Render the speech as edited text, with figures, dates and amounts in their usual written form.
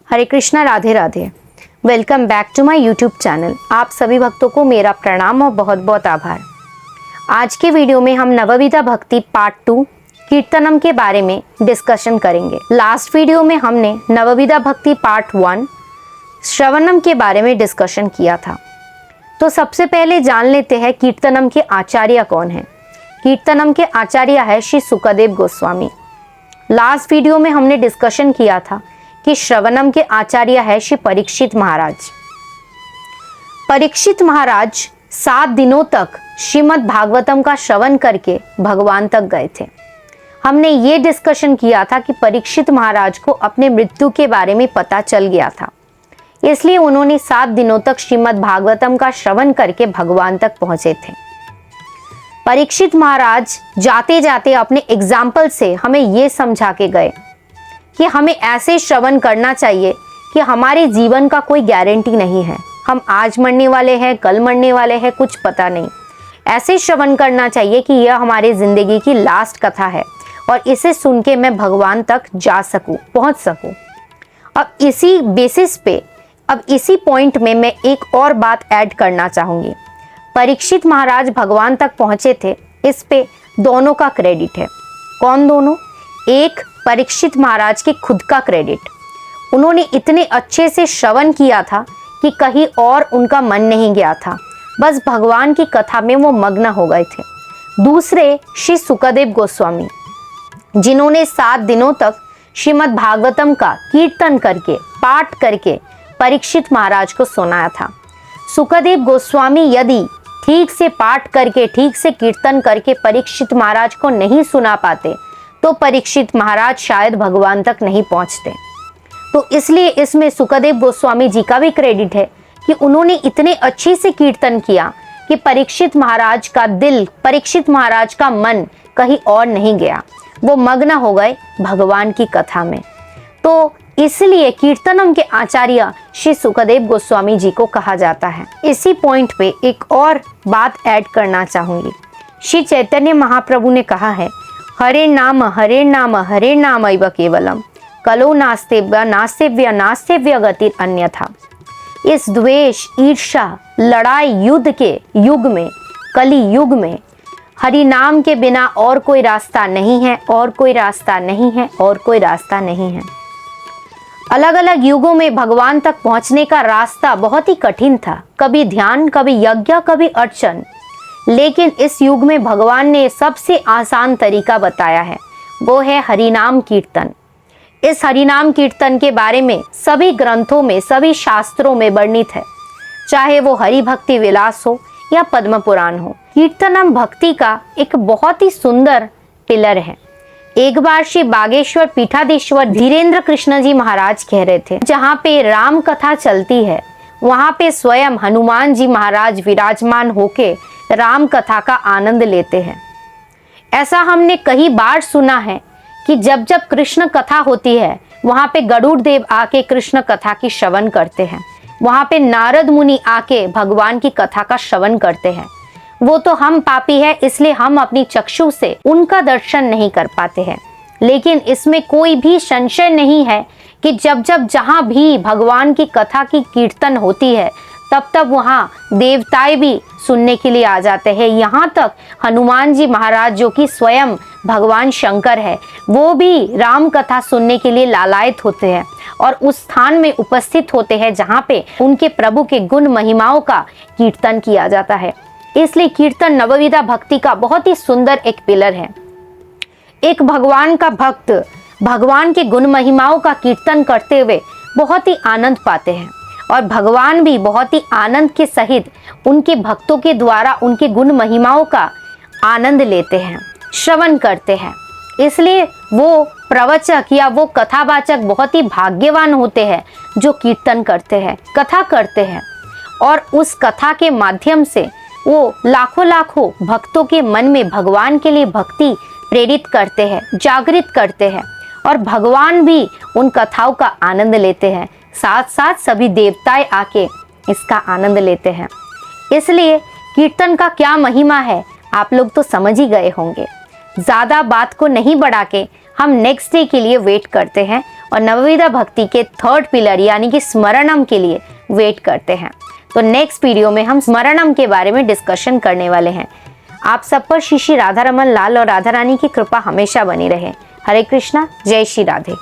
Hare Krishna, Radhe Radhe. Welcome back to my YouTube channel. आप सभी भक्तों को मेरा प्रणाम और बहुत बहुत आभार। आज के वीडियो में हम नवविधा भक्ति पार्ट 2 कीर्तनम के बारे में डिस्कशन करेंगे। लास्ट वीडियो में हमने नवविधा भक्ति पार्ट 1 श्रवणम के बारे में डिस्कशन किया था। तो सबसे पहले जान लेते हैं कीर्तनम के आचार्य कौन है। कीर्तनम के आचार्य है श्री सुखदेव गोस्वामी। लास्ट वीडियो में हमने डिस्कशन किया था कि श्रवणम के आचार्य है श्री परीक्षित महाराज। परीक्षित महाराज 7 दिनों तक श्रीमद् भागवतम का श्रवण करके भगवान तक गए थे। हमने ये डिस्कशन किया था कि परीक्षित महाराज को अपने मृत्यु के बारे में पता चल गया था, इसलिए उन्होंने 7 दिनों तक श्रीमद् भागवतम का श्रवण करके भगवान तक पहुंचे थे। परीक्षित महाराज जाते जाते अपने एग्जाम्पल से हमें ये समझा के गए कि हमें ऐसे श्रवण करना चाहिए कि हमारे जीवन का कोई गारंटी नहीं है। हम आज मरने वाले हैं, कल मरने वाले हैं, कुछ पता नहीं। ऐसे श्रवण करना चाहिए कि यह हमारी जिंदगी की लास्ट कथा है और इसे सुन के मैं भगवान तक जा सकूं, पहुंच सकूं। अब इसी बेसिस पे, अब इसी पॉइंट में मैं एक और बात ऐड करना चाहूंगी। परीक्षित महाराज भगवान तक पहुंचे थे, इस पे दोनों का क्रेडिट है। कौन दोनों? एक परीक्षित महाराज के खुद का क्रेडिट। उन्होंने इतने अच्छे से श्रवण किया था कि कहीं और उनका मन नहीं गया था, बस भगवान की कथा में वो मग्न हो गए थे। दूसरे श्री सुखदेव गोस्वामी, जिन्होंने 7 दिनों तक श्रीमद् भागवतम का कीर्तन करके, पाठ करके परीक्षित महाराज को सुनाया था। सुखदेव गोस्वामी यदि ठीक से पाठ करके, ठीक से कीर्तन करके परीक्षित महाराज को नहीं सुना पाते तो परीक्षित महाराज शायद भगवान तक नहीं पहुंचते। तो इसलिए इसमें सुखदेव गोस्वामी जी का भी क्रेडिट है कि उन्होंने इतने अच्छे से कीर्तन किया कि परीक्षित महाराज का दिल, परीक्षित महाराज का मन कहीं और नहीं गया, वो मग्न हो गए भगवान की कथा में। तो इसलिए कीर्तनम के आचार्य श्री सुखदेव गोस्वामी जी को कहा जाता है। इसी पॉइंट पे एक और बात ऐड करना चाहूंगी। श्री चैतन्य महाप्रभु ने कहा है, हरे नाम हरे नाम हरे नाम एव केवलम, कलो नास्तेव्य नास्तेव्य नास्तेव्य गति अन्यथा। इस द्वेष, ईर्ष्या, लड़ाई, युद्ध के युग में, कली युग में हरि नाम के बिना और कोई रास्ता नहीं है, और कोई रास्ता नहीं है, और कोई रास्ता नहीं है। अलग अलग युगों में भगवान तक पहुंचने का रास्ता बहुत ही कठिन था, कभी ध्यान, कभी यज्ञ, कभी अर्चन। लेकिन इस युग में भगवान ने सबसे आसान तरीका बताया है, वो है हरिनाम कीर्तन। इस हरिनाम कीर्तन के बारे में सभी ग्रंथों में, सभी शास्त्रों में वर्णित है, चाहे वो हरि भक्ति विलास हो या पद्म पुराण हो। कीर्तनम भक्ति का एक बहुत ही सुंदर पिलर है। एक बार श्री बागेश्वर पीठाधीश्वर धीरेन्द्र कृष्ण जी महाराज कह रहे थे, जहाँ पे राम कथा चलती है वहाँ पे स्वयं हनुमान जी महाराज विराजमान होके राम कथा का आनंद लेते हैं। ऐसा हमने कई बार सुना है कि जब जब कृष्ण कथा होती है वहाँ पे गरुड़ देव आके कृष्ण कथा की श्रवण करते हैं, वहाँ पे नारद मुनि आके भगवान की कथा का श्रवण करते हैं। वो तो हम पापी है, इसलिए हम अपनी चक्षु से उनका दर्शन नहीं कर पाते हैं। लेकिन इसमें कोई भी संशय नहीं है कि जब जब जहाँ भी भगवान की कथा की कीर्तन होती है तब तब वहाँ देवताएं भी सुनने के लिए आ जाते हैं। यहाँ तक हनुमान जी महाराज, जो कि स्वयं भगवान शंकर है, वो भी राम कथा सुनने के लिए लालायित होते हैं और उस स्थान में उपस्थित होते हैं जहाँ पे उनके प्रभु के गुण महिमाओं का कीर्तन किया जाता है। इसलिए कीर्तन नवविधा भक्ति का बहुत ही सुंदर एक पिलर है। एक भगवान का भक्त भगवान के गुण महिमाओं का कीर्तन करते हुए बहुत ही आनंद पाते हैं और भगवान भी बहुत ही आनंद के सहित उनके भक्तों के द्वारा उनके गुण महिमाओं का आनंद लेते हैं, श्रवण करते हैं। इसलिए वो प्रवचक या वो कथावाचक बहुत ही भाग्यवान होते हैं जो कीर्तन करते हैं, कथा करते हैं, और उस कथा के माध्यम से वो लाखों लाखों भक्तों के मन में भगवान के लिए भक्ति प्रेरित करते हैं, जागृत करते हैं, और भगवान भी उन कथाओं का आनंद लेते हैं। साथ साथ सभी देवताएं आके इसका आनंद लेते हैं। इसलिए कीर्तन का क्या महिमा है आप लोग तो समझ ही गए होंगे। ज़्यादा बात को नहीं बढ़ा के हम नेक्स्ट डे के लिए वेट करते हैं और नवविधा भक्ति के थर्ड पिलर यानी कि स्मरणम के लिए वेट करते हैं। तो नेक्स्ट वीडियो में हम स्मरणम के बारे में डिस्कशन करने वाले हैं। आप सब पर श्री श्री राधा रमन लाल और राधा रानी की कृपा हमेशा बनी रहे। हरे कृष्णा, जय श्री राधे।